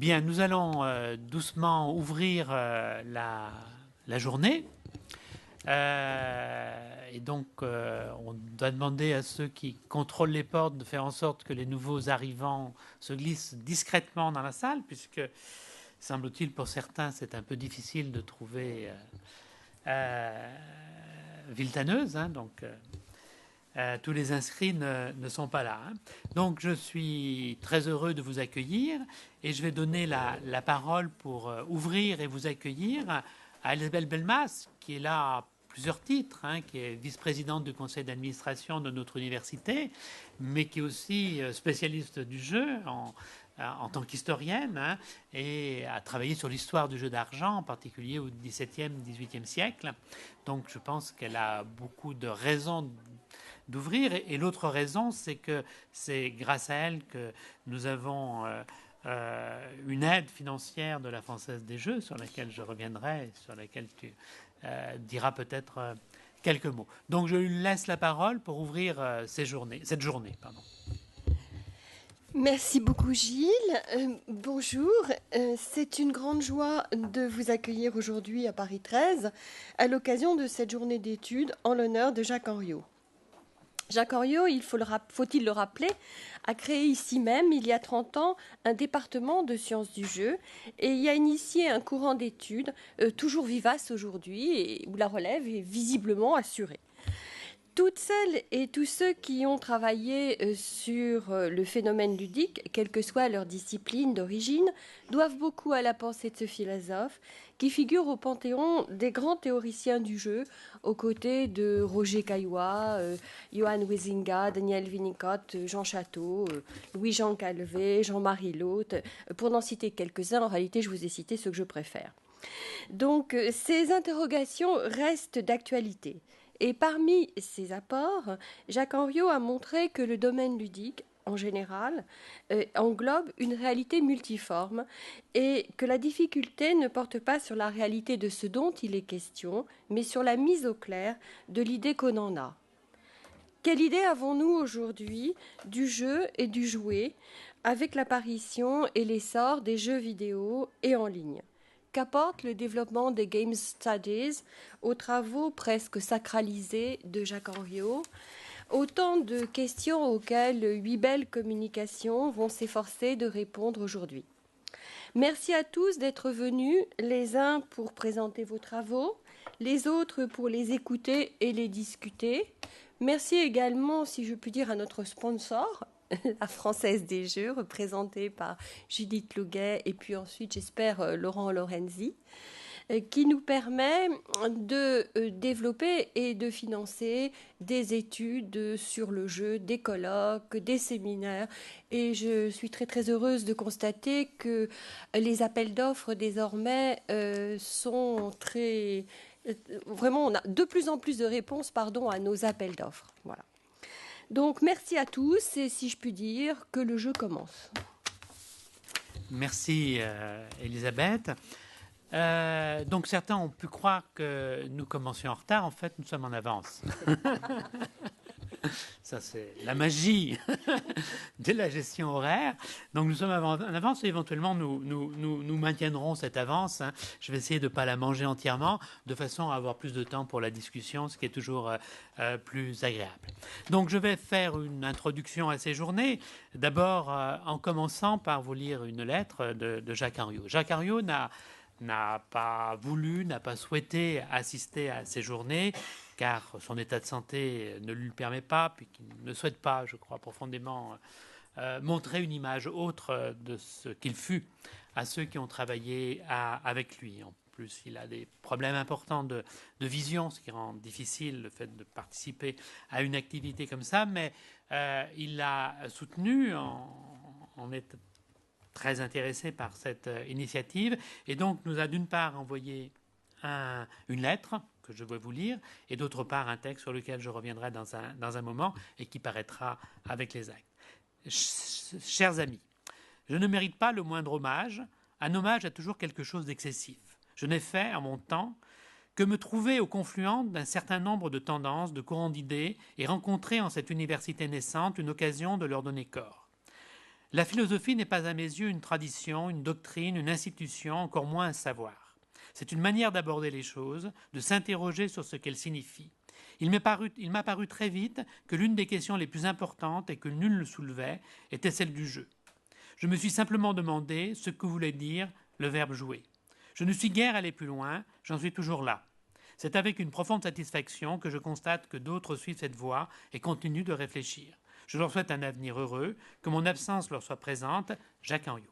Bien, nous allons doucement ouvrir la journée. Et donc, on doit demander à ceux qui contrôlent les portes de faire en sorte que les nouveaux arrivants se glissent discrètement dans la salle, puisque, semble-t-il, pour certains, c'est un peu difficile de trouver Villetaneuse. Tous les inscrits ne sont pas là. Donc, je suis très heureux de vous accueillir et je vais donner la parole pour ouvrir et vous accueillir à Elisabeth Belmas, qui est là à plusieurs titres, qui est vice-présidente du conseil d'administration de notre université, mais qui est aussi spécialiste du jeu en tant qu'historienne, et a travaillé sur l'histoire du jeu d'argent, en particulier au XVIIe, XVIIIe siècle. Donc, je pense qu'elle a beaucoup de raisons d'ouvrir. Et l'autre raison, c'est que c'est grâce à elle que nous avons une aide financière de la Française des Jeux, sur laquelle je reviendrai, sur laquelle tu diras peut-être quelques mots. Donc je lui laisse la parole pour ouvrir cette journée. Merci beaucoup Gilles. Bonjour, c'est une grande joie de vous accueillir aujourd'hui à Paris 13 à l'occasion de cette journée d'études en l'honneur de Jacques Henriot. Jacques Henriot, faut-il le rappeler, a créé ici même, il y a 30 ans, un département de sciences du jeu et y a initié un courant d'études toujours vivace aujourd'hui et où la relève est visiblement assurée. Toutes celles et tous ceux qui ont travaillé sur le phénomène ludique, quelle que soit leur discipline d'origine, doivent beaucoup à la pensée de ce philosophe qui figure au panthéon des grands théoriciens du jeu, aux côtés de Roger Caillois, Johan Huizinga, Daniel Winnicott, Jean Château, Louis-Jean Calvé, Jean-Marie Loth. Pour n'en citer quelques-uns, en réalité, je vous ai cité ceux que je préfère. Donc, ces interrogations restent d'actualité. Et parmi ces apports, Jacques Henriot a montré que le domaine ludique, en général, englobe une réalité multiforme et que la difficulté ne porte pas sur la réalité de ce dont il est question, mais sur la mise au clair de l'idée qu'on en a. Quelle idée avons-nous aujourd'hui du jeu et du jouet avec l'apparition et l'essor des jeux vidéo et en ligne ? Qu'apporte le développement des Game Studies aux travaux presque sacralisés de Jacques Henriot? Autant de questions auxquelles 8 belles communications vont s'efforcer de répondre aujourd'hui. Merci à tous d'être venus, les uns pour présenter vos travaux, les autres pour les écouter et les discuter. Merci également, si je puis dire, à notre sponsor, la Française des Jeux, représentée par Judith Louguet et puis ensuite, j'espère, Laurent Lorenzi, qui nous permet de développer et de financer des études sur le jeu, des colloques, des séminaires. Et je suis très très heureuse de constater que les appels d'offres désormais sont très... Vraiment, on a de plus en plus de réponses à nos appels d'offres. Voilà. Donc, merci à tous et si je puis dire, que le jeu commence. Merci Elisabeth. Donc certains ont pu croire que nous commencions en retard. En fait, nous sommes en avance. Ça, c'est la magie de la gestion horaire. Donc nous sommes en avance et éventuellement nous maintiendrons cette avance. Je vais essayer de ne pas la manger entièrement, de façon à avoir plus de temps pour la discussion, ce qui est toujours plus agréable. Donc je vais faire une introduction à ces journées. D'abord en commençant par vous lire une lettre de Jacques Henriot. Jacques Henriot n'a pas voulu, n'a pas souhaité assister à ces journées, car son état de santé ne lui le permet pas, puis qu'il ne souhaite pas, je crois profondément, montrer une image autre de ce qu'il fut à ceux qui ont travaillé avec lui. En plus, il a des problèmes importants de vision, ce qui rend difficile le fait de participer à une activité comme ça, mais il l'a soutenu en étant très intéressé par cette initiative, et donc nous a d'une part envoyé une lettre que je vais vous lire, et d'autre part un texte sur lequel je reviendrai dans un moment et qui paraîtra avec les actes. Chers amis, je ne mérite pas le moindre hommage. Un hommage a toujours quelque chose d'excessif. Je n'ai fait, en mon temps, que me trouver au confluent d'un certain nombre de tendances, de courants d'idées, et rencontrer en cette université naissante une occasion de leur donner corps. La philosophie n'est pas à mes yeux une tradition, une doctrine, une institution, encore moins un savoir. C'est une manière d'aborder les choses, de s'interroger sur ce qu'elles signifient. Il m'a paru très vite que l'une des questions les plus importantes et que nul ne soulevait était celle du jeu. Je me suis simplement demandé ce que voulait dire le verbe jouer. Je ne suis guère allé plus loin, j'en suis toujours là. C'est avec une profonde satisfaction que je constate que d'autres suivent cette voie et continuent de réfléchir. Je leur souhaite un avenir heureux, que mon absence leur soit présente. Jacques Henriot.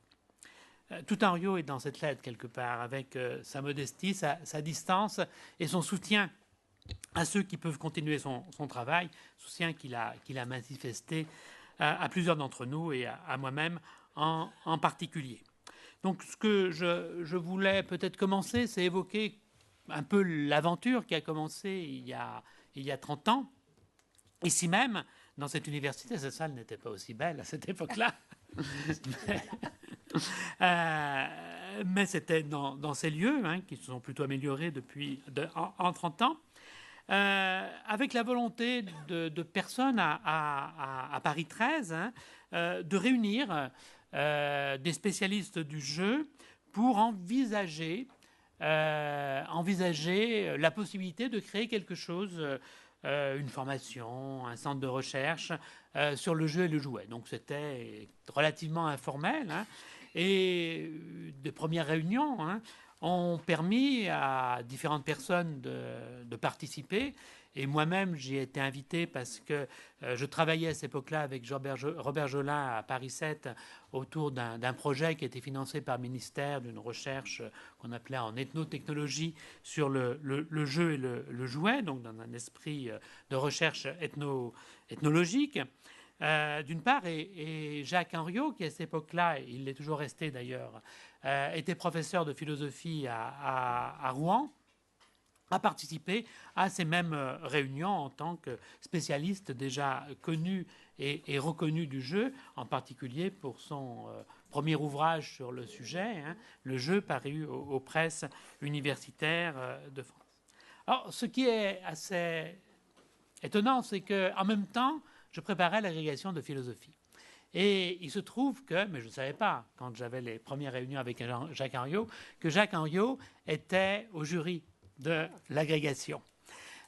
Tout Henriot est dans cette lettre quelque part, avec sa modestie, sa distance et son soutien à ceux qui peuvent continuer son travail, soutien qu'il a manifesté à plusieurs d'entre nous et à moi-même en particulier. Donc ce que je voulais peut-être commencer, c'est évoquer un peu l'aventure qui a commencé il y a 30 ans, ici même, dans cette université. Cette salle n'était pas aussi belle à cette époque-là. Mais c'était dans ces lieux qui se sont plutôt améliorés en 30 ans, avec la volonté de personnes à Paris 13 de réunir des spécialistes du jeu pour envisager la possibilité de créer quelque chose, une formation, un centre de recherche sur le jeu et le jouet. Donc c'était relativement informel, et de premières réunions ont permis à différentes personnes de participer. Et moi-même, j'y ai été invité parce que je travaillais à cette époque-là avec Robert Jolin à Paris 7 autour d'un projet qui était financé par le ministère, d'une recherche qu'on appelait en ethnotechnologie sur le jeu et le jouet, donc dans un esprit de recherche ethnologique. D'une part, et Jacques Henriot, qui à cette époque-là, il est toujours resté d'ailleurs, était professeur de philosophie à Rouen, a participé à ces mêmes réunions en tant que spécialiste déjà connu et reconnu du jeu, en particulier pour son premier ouvrage sur le sujet, Le jeu, paru aux presses universitaires de France. Alors, ce qui est assez étonnant, c'est qu'en même temps, je préparais l'agrégation de philosophie. Et il se trouve que, mais je ne savais pas, quand j'avais les premières réunions avec Jacques Henriot, que Jacques Henriot était au jury de l'agrégation.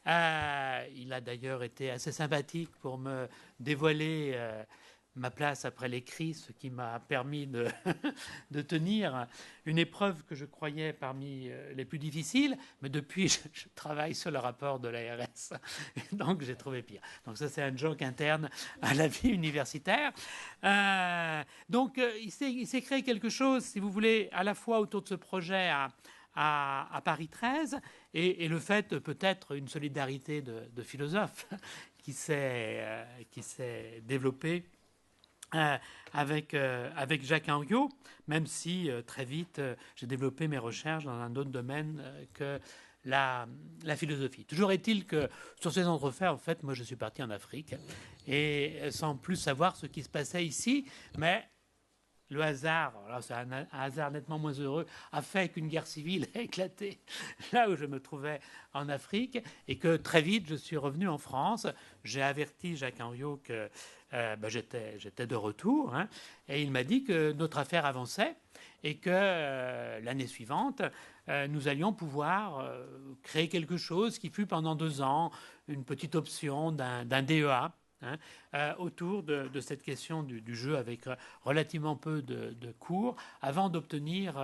Il a d'ailleurs été assez sympathique pour me dévoiler ma place après l'écrit, ce qui m'a permis de tenir une épreuve que je croyais parmi les plus difficiles, mais depuis je travaille sur le rapport de l'ARS, donc j'ai trouvé pire. Donc ça c'est un joke interne à la vie universitaire. Donc il s'est créé quelque chose, si vous voulez, à la fois autour de ce projet à Paris 13 et le fait peut-être une solidarité de philosophes qui s'est développée avec Jacques Henriot, même si très vite j'ai développé mes recherches dans un autre domaine que la philosophie. Toujours est-il que sur ces entrefaits, en fait, moi je suis parti en Afrique et sans plus savoir ce qui se passait ici, mais le hasard, alors c'est un hasard nettement moins heureux, a fait qu'une guerre civile a éclaté là où je me trouvais en Afrique et que très vite je suis revenu en France. J'ai averti Jacques Henriot que j'étais de retour et il m'a dit que notre affaire avançait et que l'année suivante, nous allions pouvoir créer quelque chose qui fut pendant 2 ans une petite option d'un DEA. Autour de cette question du jeu avec relativement peu de cours, avant d'obtenir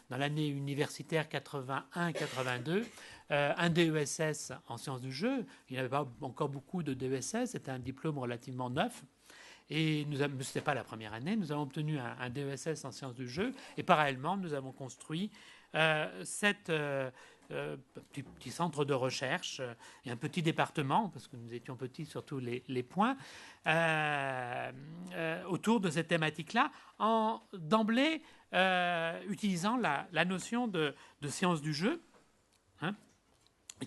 dans l'année universitaire 81-82 un DESS en sciences du jeu. Il n'y avait pas encore beaucoup de DESS, c'était un diplôme relativement neuf. Et ce n'était pas la première année, nous avons obtenu un DESS en sciences du jeu, et parallèlement, nous avons construit cette petit centre de recherche et un petit département, parce que nous étions petits sur tous les points, autour de cette thématique-là, en d'emblée utilisant la notion de science du jeu,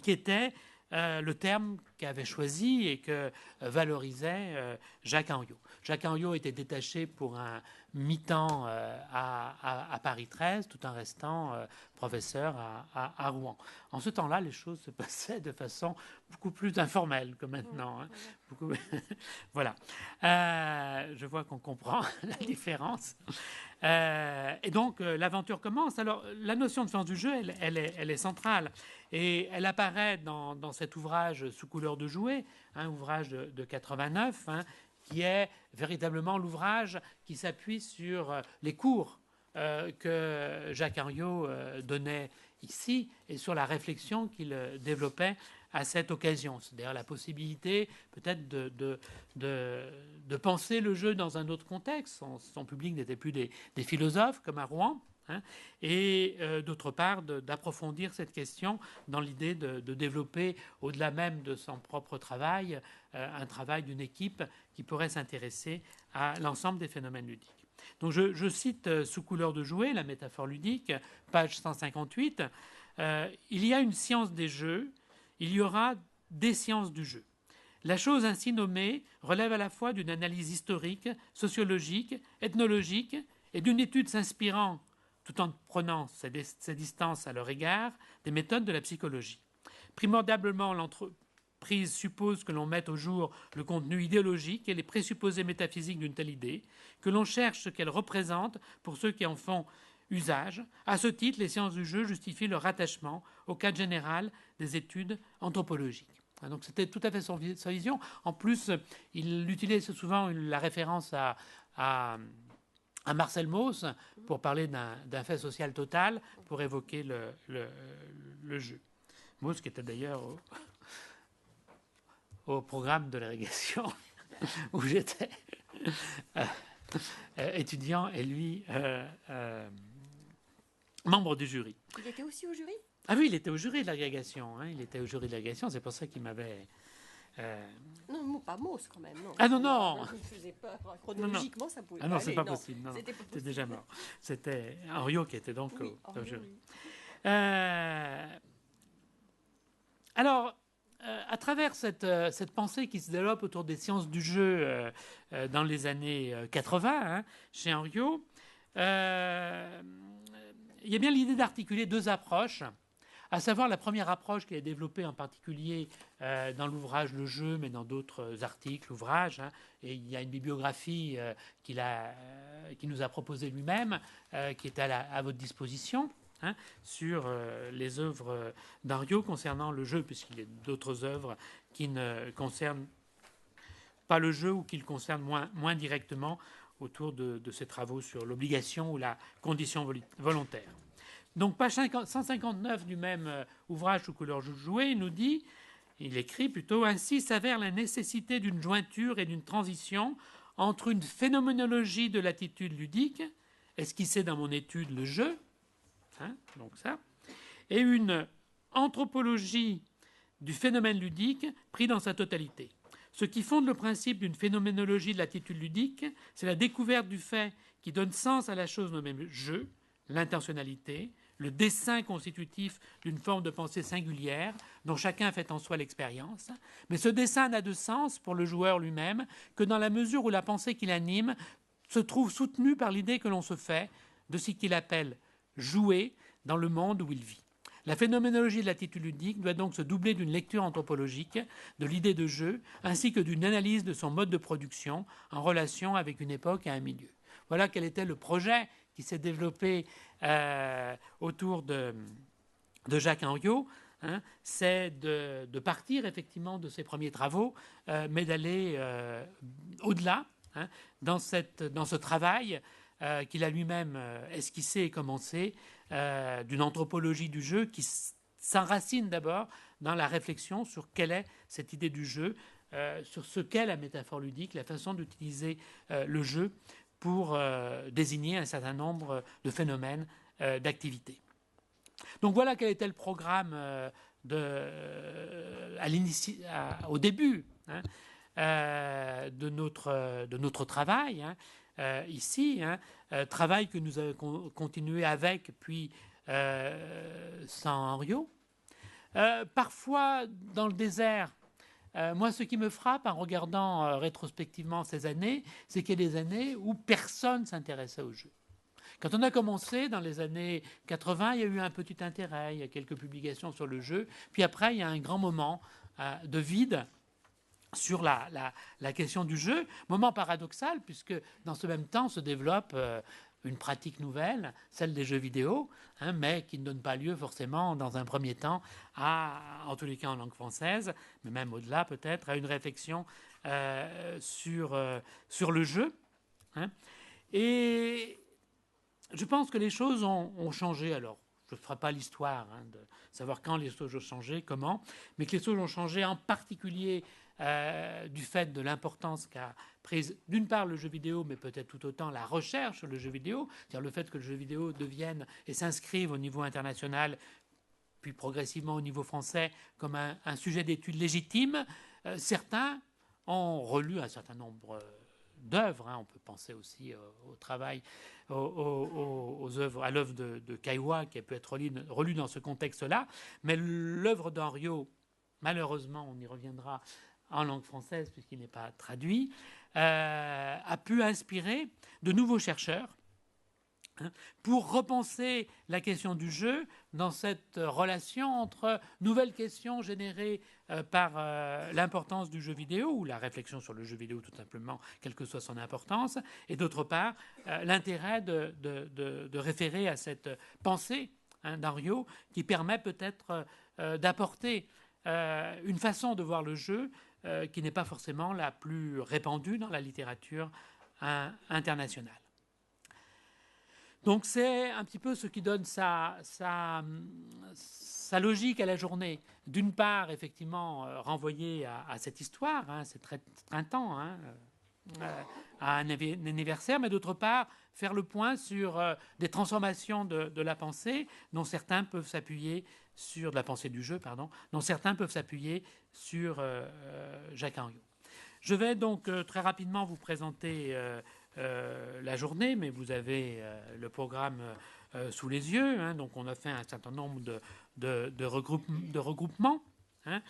qui était le terme qu'avait choisi et que valorisait Jacques Henriot. Jacques Henriot était détaché pour un mi-temps à Paris 13, tout en restant professeur à Rouen. En ce temps-là, les choses se passaient de façon beaucoup plus informelle que maintenant. Voilà. je vois qu'on comprend la différence. Et donc, l'aventure commence. Alors, la notion de science du jeu, elle est centrale. Et elle apparaît dans cet ouvrage Sous couleur de jouet, un ouvrage de 89, qui est véritablement l'ouvrage qui s'appuie sur les cours que Jacques Henriot donnait ici et sur la réflexion qu'il développait à cette occasion. C'est-à-dire la possibilité peut-être de penser le jeu dans un autre contexte. Son public n'était plus des philosophes comme à Rouen, et d'autre part d'approfondir cette question dans l'idée de développer, au-delà même de son propre travail, un travail d'une équipe qui pourrait s'intéresser à l'ensemble des phénomènes ludiques. Donc je cite Sous couleur de jouet, la métaphore ludique, page 158. Il y a une science des jeux, il y aura des sciences du jeu. La chose ainsi nommée relève à la fois d'une analyse historique, sociologique, ethnologique et d'une étude s'inspirant, tout en prenant ses distances à leur égard, des méthodes de la psychologie. Primordialement, l'entreprise suppose que l'on mette au jour le contenu idéologique et les présupposés métaphysiques d'une telle idée, que l'on cherche ce qu'elle représente pour ceux qui en font usage. À ce titre, les sciences du jeu justifient leur rattachement au cadre général des études anthropologiques. Donc c'était tout à fait sa vision. En plus, il utilise souvent la référence à Marcel Mauss pour parler d'un fait social total, pour évoquer le jeu. Mauss qui était d'ailleurs au programme de l'agrégation où j'étais étudiant et lui membre du jury. Il était aussi au jury ? Ah oui, il était au jury de l'agrégation. Il était au jury de l'agrégation, c'est pour ça qu'il m'avait... Non, pas Mauss quand même. Non. Ah non. Il faisait peur. Chronologiquement, ça pouvait pas aller. Ah non, c'est pas possible. Non, c'était c'était déjà mort. C'était Henriot qui était donc au jury. Oui. Alors, à travers cette pensée qui se développe autour des sciences du jeu dans les années 80, chez Henriot, il y a bien l'idée d'articuler deux approches, à savoir la première approche qui est développée en particulier dans l'ouvrage Le Jeu, mais dans d'autres articles, ouvrages, et il y a une bibliographie qu'il nous a proposée lui-même, qui est à votre disposition, sur les œuvres d'Henriot concernant le jeu, puisqu'il y a d'autres œuvres qui ne concernent pas le jeu ou qui le concernent moins directement autour de ses travaux sur l'obligation ou la condition volontaire. Donc, page 159 du même ouvrage Sous couleur de jouet, il écrit plutôt « Ainsi s'avère la nécessité d'une jointure et d'une transition entre une phénoménologie de l'attitude ludique, esquissée dans mon étude Le Jeu, donc ça, et une anthropologie du phénomène ludique pris dans sa totalité. Ce qui fonde le principe d'une phénoménologie de l'attitude ludique, c'est la découverte du fait qui donne sens à la chose nommée jeu, l'intentionnalité, le dessein constitutif d'une forme de pensée singulière dont chacun fait en soi l'expérience. Mais ce dessein n'a de sens pour le joueur lui-même que dans la mesure où la pensée qui l'anime se trouve soutenue par l'idée que l'on se fait de ce qu'il appelle jouer dans le monde où il vit. La phénoménologie de l'attitude ludique doit donc se doubler d'une lecture anthropologique de l'idée de jeu, ainsi que d'une analyse de son mode de production en relation avec une époque et un milieu. Voilà quel était le projet qui s'est développé autour de Jacques Henriot. C'est de partir effectivement de ses premiers travaux, mais d'aller au-delà dans ce travail qu'il a lui-même esquissé et commencé, d'une anthropologie du jeu qui s'enracine d'abord dans la réflexion sur quelle est cette idée du jeu, sur ce qu'est la métaphore ludique, la façon d'utiliser le jeu pour désigner un certain nombre de phénomènes, d'activités. Donc voilà quel était le programme au début de notre travail. Ici, travail que nous avons continué avec, puis sans Henriot. Parfois, dans le désert, moi, ce qui me frappe en regardant rétrospectivement ces années, c'est qu'il y a des années où personne ne s'intéressait au jeu. Quand on a commencé dans les années 80, il y a eu un petit intérêt, il y a quelques publications sur le jeu, puis après, il y a un grand moment de vide sur la question du jeu. Moment paradoxal, puisque dans ce même temps se développe une pratique nouvelle, celle des jeux vidéo, hein, mais qui ne donne pas lieu forcément, dans un premier temps, en tous les cas en langue française, mais même au-delà peut-être, à une réflexion sur le jeu. Hein. Et je pense que les choses ont changé. Alors, je ne ferai pas l'histoire de savoir quand les choses ont changé, comment, mais que les choses ont changé en particulier du fait de l'importance qu'a prise, d'une part, le jeu vidéo, mais peut-être tout autant la recherche sur le jeu vidéo, c'est-à-dire le fait que le jeu vidéo devienne et s'inscrive au niveau international, puis progressivement au niveau français, comme un sujet d'étude légitime. Certains ont relu un certain nombre d'œuvres. Hein. On peut penser aussi au travail, aux œuvres, à l'œuvre de Caillois, qui a pu être relue dans ce contexte-là. Mais l'œuvre d'Henriot, malheureusement, on y reviendra, en langue française, puisqu'il n'est pas traduit, a pu inspirer de nouveaux chercheurs pour repenser la question du jeu dans cette relation entre nouvelles questions générées par l'importance du jeu vidéo, ou la réflexion sur le jeu vidéo tout simplement, quelle que soit son importance, et d'autre part, l'intérêt de référer à cette pensée d'Henriot qui permet peut-être d'apporter une façon de voir le jeu qui n'est pas forcément la plus répandue dans la littérature internationale. Donc c'est un petit peu ce qui donne sa logique à la journée. D'une part, effectivement, renvoyer à cette histoire, hein, c'est très printemps, hein, à un anniversaire, mais d'autre part, faire le point sur des transformations de la pensée, dont certains peuvent s'appuyer sur de la pensée du jeu, pardon, dont certains peuvent s'appuyer sur Jacques Henriot. Je vais donc très rapidement vous présenter la journée, mais vous avez le programme sous les yeux. Hein, donc on a fait un certain nombre de regroupements. Hein,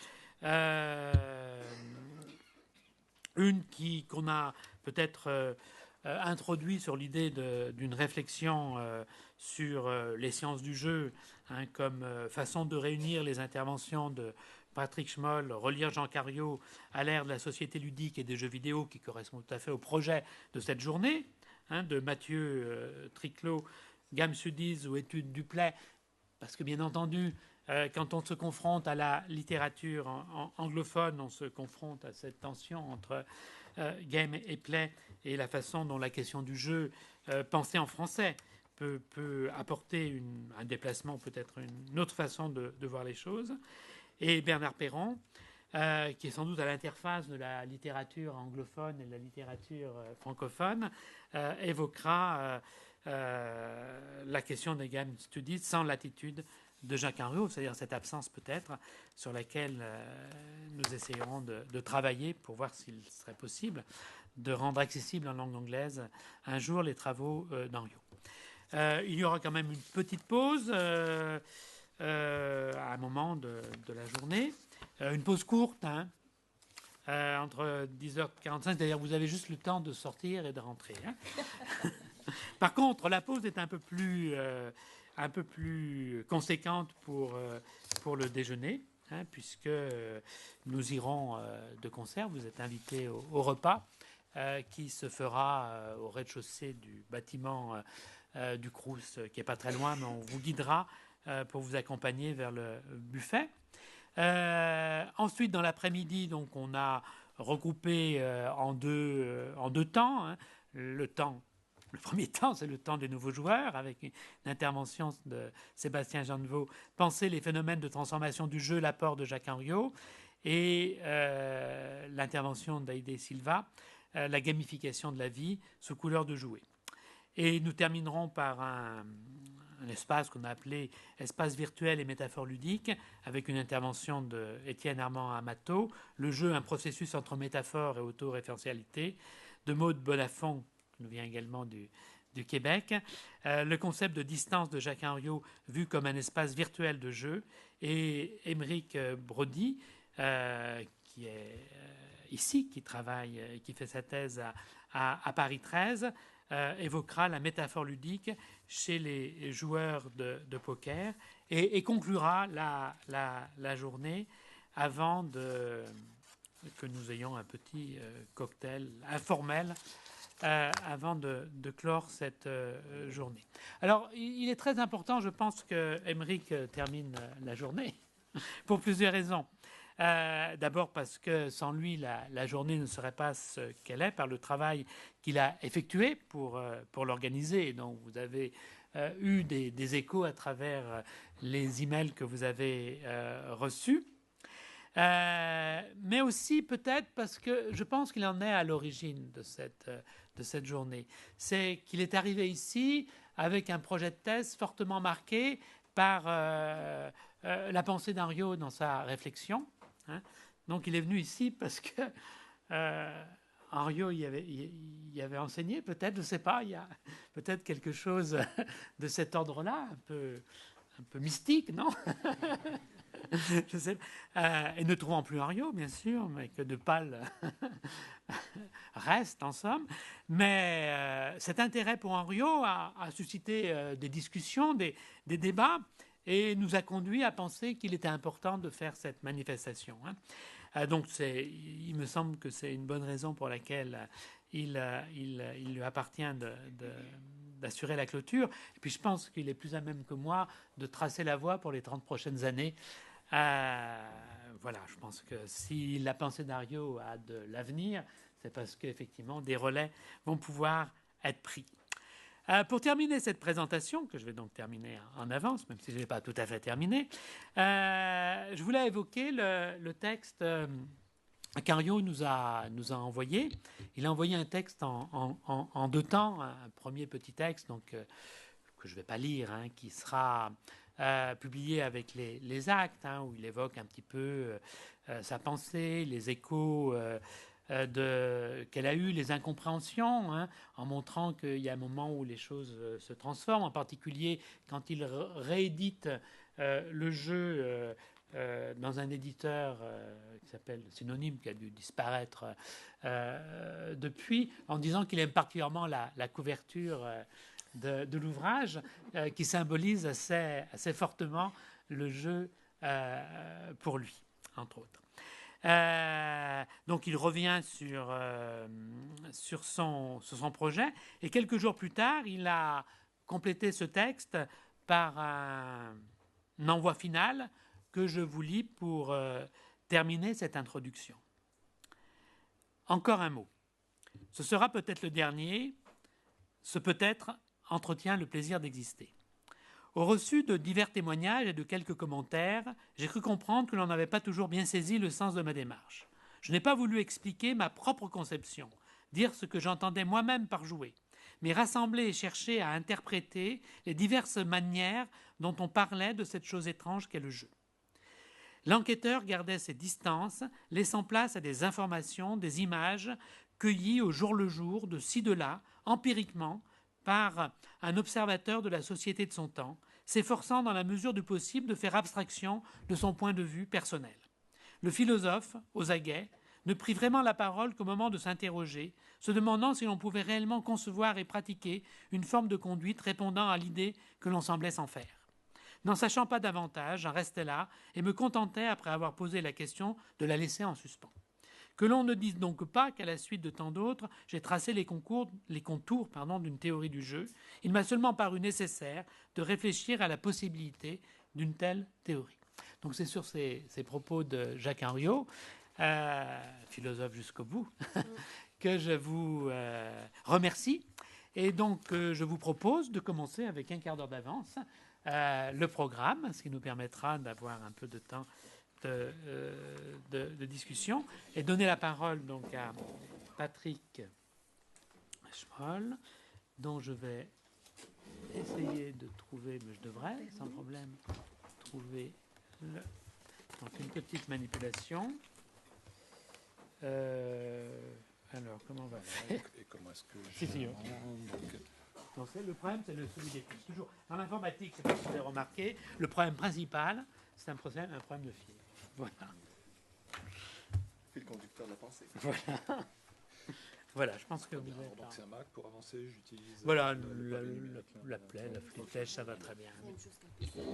une qu'on a peut-être introduit sur l'idée d'une réflexion sur les sciences du jeu, hein, comme façon de réunir les interventions de Patrick Schmoll, relire Jean Cariot à l'ère de la société ludique et des jeux vidéo, qui correspond tout à fait au projet de cette journée, hein, de Mathieu Triclot, Gamme Sudiz ou Études Duplay, parce que bien entendu, quand on se confronte à la littérature anglophone, on se confronte à cette tension entre game et play, et la façon dont la question du jeu, pensée en français, peut apporter un déplacement, peut-être une autre façon de voir les choses. Et Bernard Perron, qui est sans doute à l'interface de la littérature anglophone et de la littérature francophone, évoquera la question des game studies sans l'attitude de Jacques Henriot, c'est-à-dire cette absence peut-être sur laquelle nous essayerons de travailler pour voir s'il serait possible de rendre accessible en langue anglaise un jour les travaux d'Henriot. Il y aura quand même une petite pause à un moment de la journée, une pause courte, hein, entre 10h45, d'ailleurs vous avez juste le temps de sortir et de rentrer. Hein. Par contre, la pause est un peu plus conséquente pour le déjeuner, hein, puisque nous irons de concert. Vous êtes invités au repas qui se fera au rez-de-chaussée du bâtiment du Crous, qui n'est pas très loin, mais on vous guidera pour vous accompagner vers le buffet. Ensuite, dans l'après-midi, donc, on a regroupé en deux temps. Hein, le premier temps, c'est le temps des nouveaux joueurs, avec une intervention de Sébastien Jeannevaux, penser les phénomènes de transformation du jeu, l'apport de Jacques Henriot, et l'intervention d'Aïdé Silva, la gamification de la vie sous couleur de jouets. Et nous terminerons par un espace qu'on a appelé espace virtuel et métaphore ludique, avec une intervention d'Étienne Armand Amato, le jeu, un processus entre métaphore et autoréférentialité, de Maud Bonafont, qui nous vient également du Québec, le concept de distance de Jacques Henriot vu comme un espace virtuel de jeu, et Émeric Brody, qui est ici, qui travaille, qui fait sa thèse à Paris 13, évoquera la métaphore ludique chez les joueurs de poker et conclura la journée avant de que nous ayons un petit cocktail informel avant de clore cette journée. Alors, il est très important, je pense, que Aymeric termine la journée, pour plusieurs raisons. D'abord parce que sans lui, la journée ne serait pas ce qu'elle est, par le travail qu'il a effectué pour l'organiser. Donc, vous avez eu des échos à travers les emails que vous avez reçus. Mais aussi peut-être parce que je pense qu'il en est à l'origine de cette journée. C'est qu'il est arrivé ici avec un projet de thèse fortement marqué par la pensée d'Henriot dans sa réflexion. Hein. Donc il est venu ici parce que Henriot y avait enseigné, peut-être, je ne sais pas, il y a peut-être quelque chose de cet ordre-là, un peu mystique, non? Je sais, et ne trouvant plus Henriot, bien sûr, mais que de Pâle reste, en somme. Mais cet intérêt pour Henriot a suscité des discussions, des débats, et nous a conduit à penser qu'il était important de faire cette manifestation. Hein. Donc, il me semble que c'est une bonne raison pour laquelle il lui appartient d'assurer la clôture. Et puis, je pense qu'il est plus à même que moi de tracer la voie pour les 30 prochaines années. Voilà, je pense que si la pensée d'Henriot a de l'avenir, c'est parce qu'effectivement, des relais vont pouvoir être pris. Pour terminer cette présentation, que je vais donc terminer en avance, même si je n'ai pas tout à fait terminé, je voulais évoquer le texte qu'Henriot nous a envoyé. Il a envoyé un texte en 2 temps, un premier petit texte donc, que je ne vais pas lire, hein, qui sera publié avec les actes, hein, où il évoque un petit peu sa pensée, les échos qu'elle a eu, les incompréhensions, hein, en montrant qu'il y a un moment où les choses se transforment, en particulier quand il réédite le jeu dans un éditeur qui s'appelle Synonyme, qui a dû disparaître depuis, en disant qu'il aime particulièrement la couverture de l'ouvrage, qui symbolise assez fortement le jeu pour lui, entre autres. Donc il revient sur son projet, et quelques jours plus tard, il a complété ce texte par un envoi final que je vous lis pour terminer cette introduction. Encore un mot. Ce sera peut-être le dernier. Ce peut-être entretient le plaisir d'exister. Au reçu de divers témoignages et de quelques commentaires, j'ai cru comprendre que l'on n'avait pas toujours bien saisi le sens de ma démarche. Je n'ai pas voulu expliquer ma propre conception, dire ce que j'entendais moi-même par jouer, mais rassembler et chercher à interpréter les diverses manières dont on parlait de cette chose étrange qu'est le jeu. L'enquêteur gardait ses distances, laissant place à des informations, des images, cueillies au jour le jour, de ci de là, empiriquement, par un observateur de la société de son temps, s'efforçant dans la mesure du possible de faire abstraction de son point de vue personnel. Le philosophe, aux aguets, ne prit vraiment la parole qu'au moment de s'interroger, se demandant si l'on pouvait réellement concevoir et pratiquer une forme de conduite répondant à l'idée que l'on semblait s'en faire. N'en sachant pas davantage, j'en restais là et me contentais, après avoir posé la question, de la laisser en suspens. Que l'on ne dise donc pas qu'à la suite de tant d'autres, j'ai tracé les contours d'une théorie du jeu. Il m'a seulement paru nécessaire de réfléchir à la possibilité d'une telle théorie. Donc c'est sur ces propos de Jacques Henriot, philosophe jusqu'au bout, que je vous remercie. Et donc je vous propose de commencer avec un quart d'heure d'avance le programme, ce qui nous permettra d'avoir un peu de temps de discussion, et donner la parole donc à Patrick Schmoll, dont je vais essayer de trouver, mais je devrais sans problème trouver donc une petite manipulation. Alors, comment on va faire? Et comment est-ce que donc le problème, c'est celui des fils. Toujours en informatique, c'est pas ce que vous avez remarqué. Le problème principal, c'est un problème de fil. Voilà. Fil conducteur de la pensée. Voilà. Voilà, je pense que vous êtes. Donc c'est un Mac pour avancer, j'utilise. Voilà, la flèche, ça va très bien.